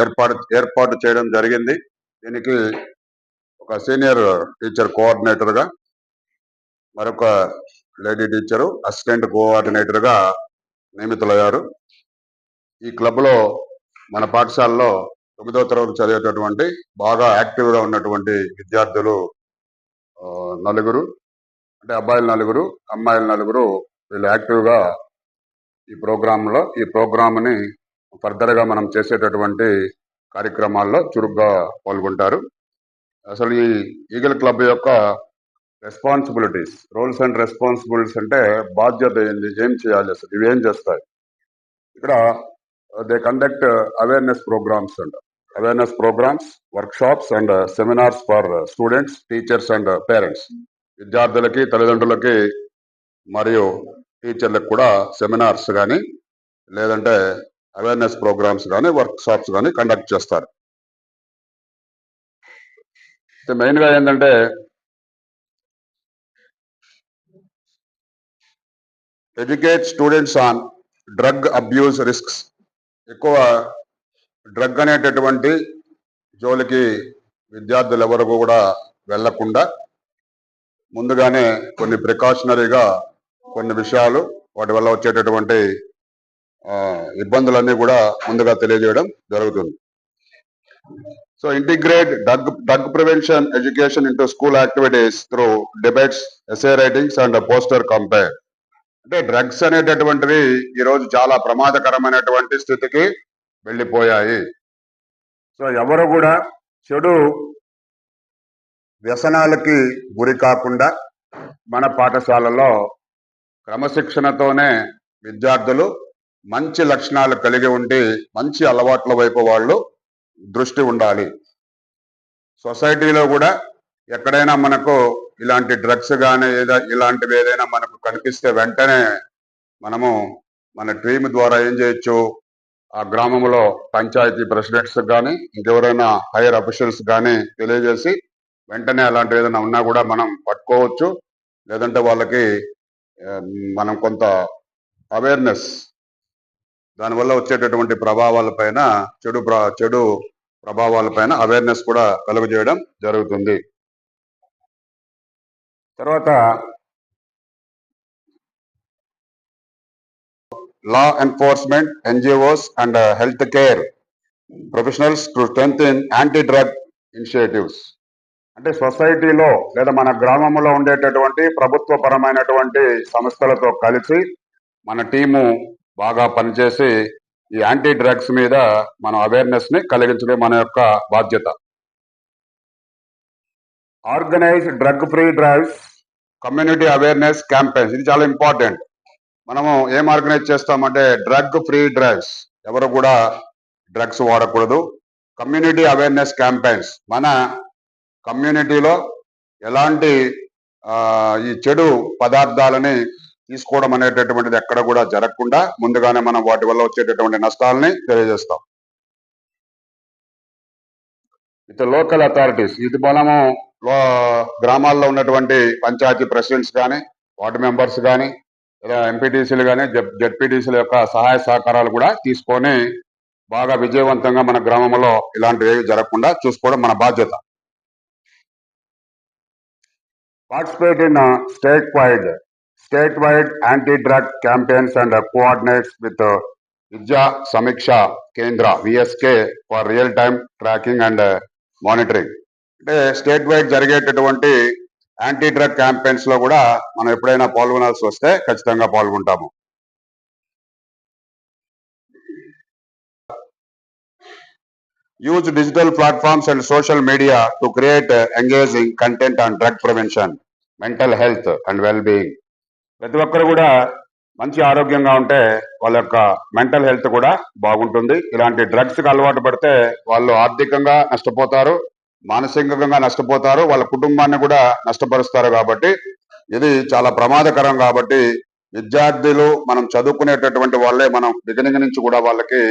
ఏర్పాటు చేయడం జరిగింది. దీనికి ఒక సీనియర్ టీచర్ కోఆర్డినేటర్ గా, మరొక లేడీ టీచరు అసిస్టెంట్ కోఆర్డినేటర్ గా నియమితులయ్యారు. ఈ క్లబ్ లో మన పాఠశాలలో 9వ తరగతి చదివేటటువంటి బాగా యాక్టివ్ గా ఉన్నటువంటి విద్యార్థులు నలుగురు, అంటే అబ్బాయిలు నలుగురు, అమ్మాయిలు నలుగురు, వీళ్ళు యాక్టివ్ గా ఈ ప్రోగ్రామ్ ని ఫర్దర్ గా మనం చేసేటటువంటి కార్యక్రమాల్లో చురుగ్గా పాల్గొంటారు. అసలు ఈ ఈగల్ క్లబ్ యొక్క రెస్పాన్సిబిలిటీస్, రోల్స్ అండ్ రెస్పాన్సిబిలిటీస్ అంటే బాధ్యత ఏంది, ఏం చేయాలి, అసలు ఇవేం చేస్తాయి. ఇక్కడ they conduct awareness programs, workshops and seminars for students, teachers and parents. విద్యార్థులకి, తల్లిదండ్రులకి మరియు టీచర్లకు కూడా సెమినార్స్ కానీ, లేదంటే అవేర్నెస్ ప్రోగ్రామ్స్ కానీ, వర్క్షాప్స్ కానీ కండక్ట్ చేస్తారు. మెయిన్ గా ఏంటంటే educate students on drug abuse risks. ఎక్కువ డ్రగ్ అనేటటువంటి జోలికి విద్యార్థులు ఎవరు కూడా వెళ్లకుండా ముందుగానే కొన్ని ప్రికాషనరీగా కొన్ని విషయాలు, వాటి వల్ల వచ్చేటటువంటి ఇబ్బందులన్నీ కూడా ముందుగా తెలియజేయడం జరుగుతుంది. So integrate drug prevention education into school activities through debates, essay writings and poster compare. అంటే డ్రగ్స్ అనేటటువంటివి ఈరోజు చాలా ప్రమాదకరమైనటువంటి స్థితికి వెళ్ళిపోయాయి. సో ఎవరు కూడా చెడు వ్యసనాలకి గురి కాకుండా మన పాఠశాలలో క్రమశిక్షణతోనే విద్యార్థులు మంచి లక్షణాలు కలిగి ఉండి మంచి అలవాట్ల వైపు వాళ్ళు దృష్టి ఉండాలి. సొసైటీలో కూడా ఎక్కడైనా మనకు ఇలాంటి డ్రగ్స్ కానీ ఇలాంటివి ఏదైనా మనకు కనిపిస్తే వెంటనే మనము మన టీమ్ ద్వారా ఏం చేయొచ్చు, ఆ గ్రామంలో పంచాయతీ ప్రెసిడెంట్స్ కానీ, ఇంకెవరైనా హైయర్ అఫీషియల్స్ కానీ తెలియజేసి వెంటనే అలాంటివి ఏదైనా ఉన్నా కూడా మనం పట్టుకోవచ్చు. లేదంటే వాళ్ళకి మనం కొంత అవేర్నెస్, దానివల్ల వచ్చేటటువంటి ప్రభావాలపైన, చెడు ప్రభావాలపైన అవేర్నెస్ కూడా కలుగజేయడం జరుగుతుంది. తర్వాత law enforcement, NGOs and health care professionals to strengthen anti drug initiatives. అంటే సొసైటీలో లేదా మన గ్రామంలో ఉండేటటువంటి ప్రభుత్వ పరమైనటువంటి సంస్థలతో కలిసి మన టీము బాగా పనిచేసి ఈ యాంటీ డ్రగ్స్ మీద మనం అవేర్నెస్ ని కలిగించడం మన యొక్క బాధ్యత. Organise drug free drives, community awareness campaigns. ఇది చాలా ఇంపార్టెంట్. మనము ఏం ఆర్గనైజ్ చేస్తామంటే డ్రగ్ ఫ్రీ డ్రైవ్స్, ఎవరు కూడా డ్రగ్స్ వాడకూడదు. కమ్యూనిటీ అవేర్నెస్ క్యాంపెయిన్స్, మన కమ్యూనిటీలో ఎలాంటి ఈ చెడు పదార్థాలని తీసుకోవడం అనేటటువంటిది ఎక్కడ కూడా జరగకుండా ముందుగానే మనం వాటి వల్ల వచ్చేటటువంటి నష్టాలని తెలియజేస్తాం. విత్ లోకల్ అథారిటీస్, ఇది మనము గ్రామాల్లో ఉన్నటువంటి పంచాయతీ ప్రెసిడెంట్స్ కానీ, వార్డు మెంబర్స్ కానీ, లేదా ఎంపీటీసీలు కానీ, జెడ్పీటీసీల యొక్క సహాయ సహకారాలు కూడా తీసుకొని బాగా విజయవంతంగా మన గ్రామంలో ఇలాంటివి జరగకుండా చూసుకోవడం మన బాధ్యత. Participate in state wide anti drug campaigns and coordinates with Vidya Samiksha Kendra VSK for real time tracking and monitoring. అంటే స్టేట్ వైడ్ జరిగేటటువంటి యాంటీ డ్రగ్ క్యాంపెయిన్స్ లో కూడా మనం ఎప్పుడైనా పాల్గొనాల్సి వస్తే ఖచ్చితంగా పాల్గొంటాము. Use digital platforms and social media to create engaging content on drug prevention, mental health and well being. ప్రతి ఒక్కరు కూడా మంచి ఆరోగ్యంగా ఉంటే వాళ్ళ యొక్క మెంటల్ హెల్త్ కూడా బాగుంటుంది. ఇలాంటి డ్రగ్స్కి అలవాటు పడితే వాళ్ళు ఆర్థికంగా నష్టపోతారు, మానసికంగా నష్టపోతారు, వాళ్ళ కుటుంబాన్ని కూడా నష్టపరుస్తారు. కాబట్టి ఇది చాలా ప్రమాదకరం. కాబట్టి విద్యార్థులు మనం చదువుకునేటటువంటి వాళ్ళే మనం బిగినింగ్ నుంచి కూడా వాళ్ళకి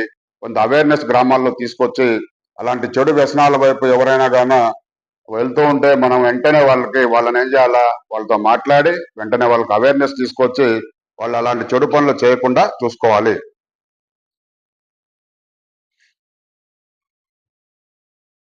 కొంత అవేర్నెస్ గ్రామాల్లో తీసుకొచ్చి అలాంటి చెడు వ్యసనాల వైపు ఎవరైనా కానీ వెళ్తూ ఉంటే మనం వెంటనే వాళ్ళని ఏం చేయాలా, వాళ్ళతో మాట్లాడి వెంటనే వాళ్ళకి అవేర్నెస్ తీసుకొచ్చి వాళ్ళు అలాంటి చెడు పనులు చేయకుండా చూసుకోవాలి.